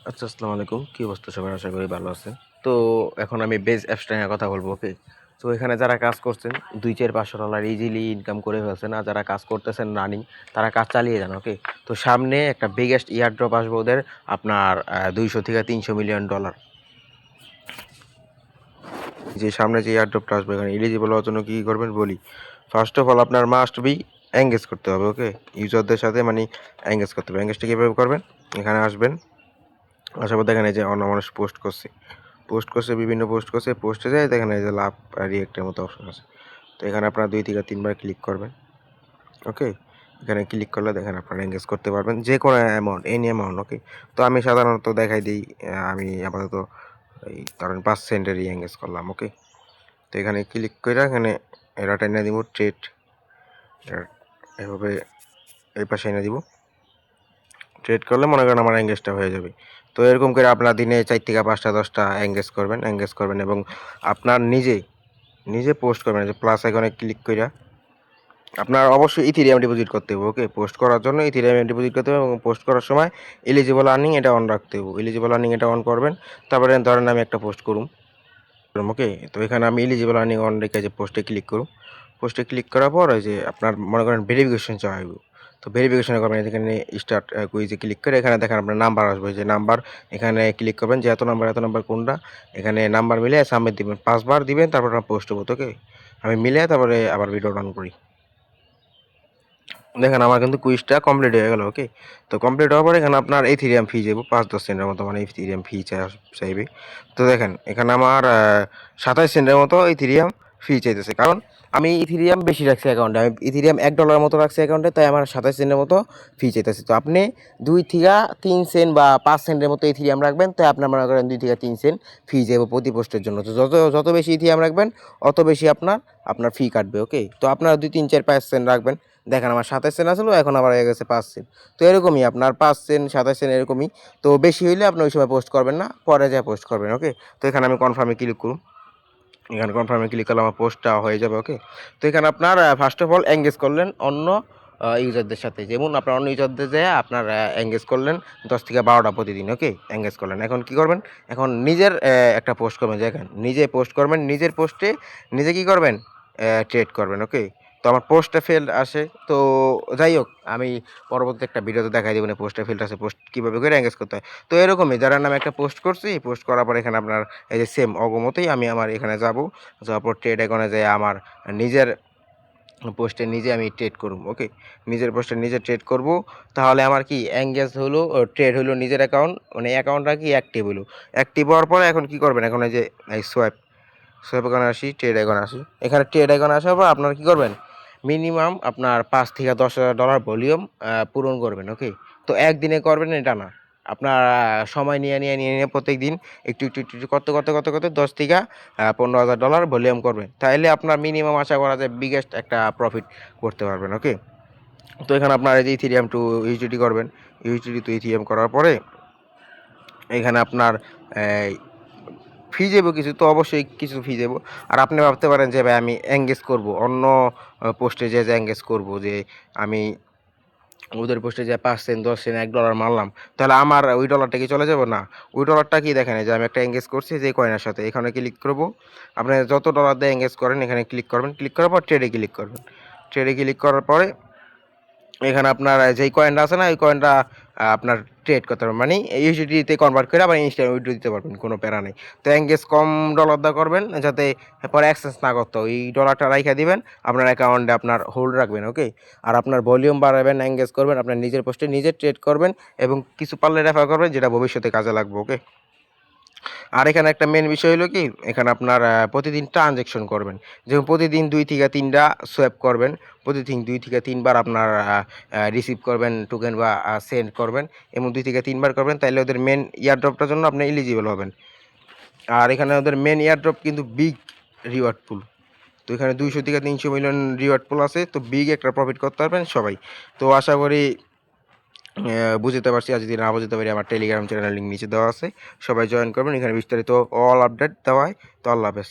আচ্ছা, আসসালামু আলাইকুম। কি অবস্থা সবার? আশা করি ভালো আছেন। তো এখন আমি বেজ অ্যাপসটা নিয়ে কথা বলবো, ওকে? তো এখানে যারা কাজ করছেন $200-500 ইজিলি ইনকাম করে ফেলছেন। আর যারা কাজ করতেছেন রানিং, তারা কাজ চালিয়ে যান, ওকে? তো সামনে একটা বিগেস্ট ইয়ারড্রপ আসবে ওদের, আপনার $200 থেকে $300 মিলিয়ন। যে সামনে যে ইয়ারড্রপটা আসবে, এখানে এলিজিবল হওয়ার জন্য কী করবেন বলি। ফার্স্ট অফ অল আপনার মাস্ট বি এঙ্গেজ করতে হবে, ওকে? ইউজারদের সাথে মানে এঙ্গেজ করতে হবে। এঙ্গেজটা কীভাবে করবেন? এখানে আসবেন, আসার পর দেখেন এই যে অন্য মানুষ পোস্ট করছে, বিভিন্ন পোস্ট করছে, পোস্টে যায় দেখেন এই যে লাভ রিয়েক্টের মতো অপশন আছে। তো এখানে আপনারা 2 থেকে 3 বার ক্লিক করবেন, ওকে? এখানে ক্লিক করলে দেখেন আপনারা এঙ্গেজ করতে পারবেন যে কোনো অ্যামাউন্ট, এনি অ্যামাউন্ট, ওকে? তো আমি সাধারণত দেখাই দিই, আমি আপাতত এই ধরেন 5 সেন্টেরই এঙ্গেজ করলাম, ওকে? তো এখানে ক্লিক করে এখানে এরাটা এনে দিব ট্রেড, এভাবে এই পাশে এনে দিব। ট্রেড করলে মনে করেন আমার এঙ্গেজটা হয়ে যাবে। তো এরকম করে আপনার দিনে 4 থেকে 5টা 10টা এঙ্গেজ করবেন এবং আপনার নিজে পোস্ট করবেন। যে প্লাস আইকনে ক্লিক কইরা আপনার অবশ্যই ইথেরিয়াম ডিপোজিট করতে হবে, ওকে? পোস্ট করার জন্য ইথেরিয়াম ডিপোজিট করতে হবে এবং পোস্ট করার সময় এলিজিবল আর্নিং এটা অন রাখতে হবে। এলিজিবল আর্নিং এটা অন করবেন। তারপরে ধরেন আমি একটা পোস্ট করুম, ওকে? তো এখানে আমি এলিজিবল আর্নিং অন রেখে যে পোস্টে ক্লিক করুম। পোস্টে ক্লিক করার পর ওই যে আপনার মনে করেন ভেরিফিকেশন চাইব। তো ভেরিফিকেশন করবেন, এখানে স্টার্ট কুইজে ক্লিক করে এখানে দেখেন আপনার নাম্বার আসবে, যে নাম্বার এখানে ক্লিক করবেন যে এত নাম্বার কোনটা, এখানে নাম্বার মিলে সাবমিট দিবেন, 5 বার দিবেন, তারপর আপনার পোস্ট হবো, ওকে? আমি মিলে তারপরে আবার ভিডিও রান করি। দেখেন আমার কিন্তু কুইজটা কমপ্লিট হয়ে গেল, ওকে? তো কমপ্লিট হওয়ার পরে এখানে আপনার ইথেরিয়াম ফি যাবো 5-10 সেন্টের মতো, মানে ইথেরিয়াম ফি চাইবে। তো দেখেন এখানে আমার 27 সেন্টের মতো ইথেরিয়াম ফি চাইতেছে, কারণ আমি ইথেরিয়াম বেশি রাখছি অ্যাকাউন্টে। আমি ইথেরিয়াম $1 মতো রাখছি অ্যাকাউন্টে, তাই আমার 27 সেন্টের মতো ফি চাইতেছে। তো আপনি 2 থেকে 3 সেন্ট বা 5 সেন্টের মতো ইথেরিয়াম রাখবেন, তাই আপনার মনে করেন 2 থেকে 3 সেন্ট ফি যাবো প্রতি পোস্টের জন্য। তো যত বেশি ইথেরিয়াম রাখবেন অত বেশি আপনার ফি কাটবে, ওকে? তো আপনারা 2, 3, 4, 5 সেন্ট রাখবেন। দেখেন আমার 27 সেন্ট আসলো, এখন আবার হয়ে গেছে 5 সেন্ট। তো এরকমই আপনার 5 সেন্ট 27 সেন্ট এরকমই। তো বেশি হইলে আপনি ওই সময় পোস্ট করবেন না, পরে যা পোস্ট করবেন, ওকে? তো এখানে আমি কনফার্মে ক্লিক করুন। এখানে কনফার্মে ক্লিক করলে আমার পোস্টটা হয়ে যাবে, ওকে? তো এখানে আপনার ফার্স্ট অফ অল এঙ্গেজ করলেন অন্য ইউজারদের সাথে। যেমন আপনার অন্য ইউজারদের যেয়ে আপনার এঙ্গেজ করলেন 10 থেকে 12টা প্রতিদিন, ওকে? এঙ্গেজ করলেন। এখন কি করবেন? এখন নিজের একটা পোস্ট করবেন, দেখেন নিজে পোস্ট করবেন, নিজের পোস্টে নিজে কি করবেন? ট্রেড করবেন, ওকে? তো আমার পোস্টটা ফেল্ড আসে। তো যাই হোক, আমি পরবর্তী একটা ভিডিওতে দেখাই দেবো পোস্টটা ফেল্ড আসে, পোস্ট কীভাবে করে এঙ্গেজ করতে হয়। তো এরকমই যারা নামে একটা পোস্ট করছি, পোস্ট করার পর এখানে আপনার এই যে সেম অগমতেই আমি আমার এখানে যাবো, যাওয়ার পর ট্রেড আইকনে যেয়ে আমার নিজের পোস্টে নিজে আমি ট্রেড করব, ওকে? নিজের পোস্টে নিজে ট্রেড করব। তাহলে আমার কি এঙ্গেজ হলো, ট্রেড হলো, নিজের অ্যাকাউন্ট মানে অ্যাকাউন্টটা কি অ্যাক্টিভ হলো। অ্যাক্টিভ হওয়ার পরে এখন কি করবেন? এখন এই যে এই সোয়াইপ আইকনে আসি, ট্রেড আইকনে আসি। এখানে ট্রেড আইকনে আসার পর আপনারা কি করবেন? মিনিমাম আপনার $5 থেকে $10 ভলিউম পূরণ করবেন, ওকে? তো একদিনে করবেন এটা না, আপনার সময় নিয়ে প্রত্যেক দিন একটু করতে 10 থেকে $15,000 ভলিউম করবেন। তাইলে আপনার মিনিমাম আশা করা যায় বিগেস্ট একটা প্রফিট করতে পারবেন, ওকে? তো এখানে আপনার এই যে ইথেরিয়াম টু ইউএসডিটি করবেন, ইউএসডিটি টু ইথেরিয়াম করার পরে এখানে আপনার ফি যাবো কিছু, তো অবশ্যই কিছু ফি যাবো। আর আপনি ভাবতে পারেন যে ভাই আমি এঙ্গেজ করব অন্য পোস্টে যে এঙ্গেজ করব, যে আমি ওদের পোস্টে যে 5 সেন্ট 10 সেন্ট $1 মারলাম, তাহলে আমার ওই ডলারটা কি চলে যাবো? না, ওই ডলারটা কি দেখেন যে আমি একটা এঙ্গেজ করছি যে কয়েনের সাথে, এখানে ক্লিক করবো। আপনি যত ডলার দিয়ে এঙ্গেজ করেন এখানে ক্লিক করবেন, ক্লিক করার পর ট্রেডে ক্লিক করবেন। ট্রেডে ক্লিক করার পরে এখানে আপনার যেই কয়েনটা আছে না, ওই কয়েনটা আপনার ট্রেড করতে পারবেন, মানে ইউএসডিতে কনভার্ট করে আবার ইনস্ট্যান্ট উইথড্র দিতে পারবেন, কোনো প্যারা নেই। তো এঙ্গেজ কম ডলার দা করবেন, যাতে পরে এক্সচেঞ্জ না করতে হয়। এই ডলারটা রাইখা দিবেন আপনার অ্যাকাউন্টে, আপনার হোল্ড রাখবেন, ওকে? আর আপনার ভলিউম বাড়াবেন, এঙ্গেজ করবেন, আপনার নিজের পোস্টে নিজে ট্রেড করবেন এবং কিছু পারলে রেফার করবেন, যেটা ভবিষ্যতে কাজে লাগবে, ওকে? আর এখানে একটা মেন বিষয় হলো কি, এখানে আপনার প্রতিদিন ট্রানজ্যাকশন করবেন। যেমন প্রতিদিন 2 থেকে 3টা সোয়াইপ করবেন, প্রতিদিন 2 থেকে 3 বার আপনার রিসিভ করবেন টোকেন বা সেন্ড করবেন, এবং 2 থেকে 3 বার করবেন, তাইলে ওদের মেন ইয়ারড্রপটার জন্য আপনি এলিজিবল হবেন। আর এখানে ওদের মেন ইয়ারড্রপ কিন্তু বিগ রিওয়ার্ড পুল। তো এখানে 200 থেকে 300 মিলিয়ন রিওয়ার্ড পুল আছে, তো বিগ একটা প্রফিট করতে পারবেন সবাই। তো আশা করি বুঝতে পারছি। আর যদি না বুঝতে পারি, আমার টেলিগ্রাম চ্যানেলের লিঙ্ক নিচে দেওয়া আছে, সবাই জয়েন করবেন। এখানে বিস্তারিত অল আপডেট দেওয়া হয়। তো আল্লাহ হাফেজ।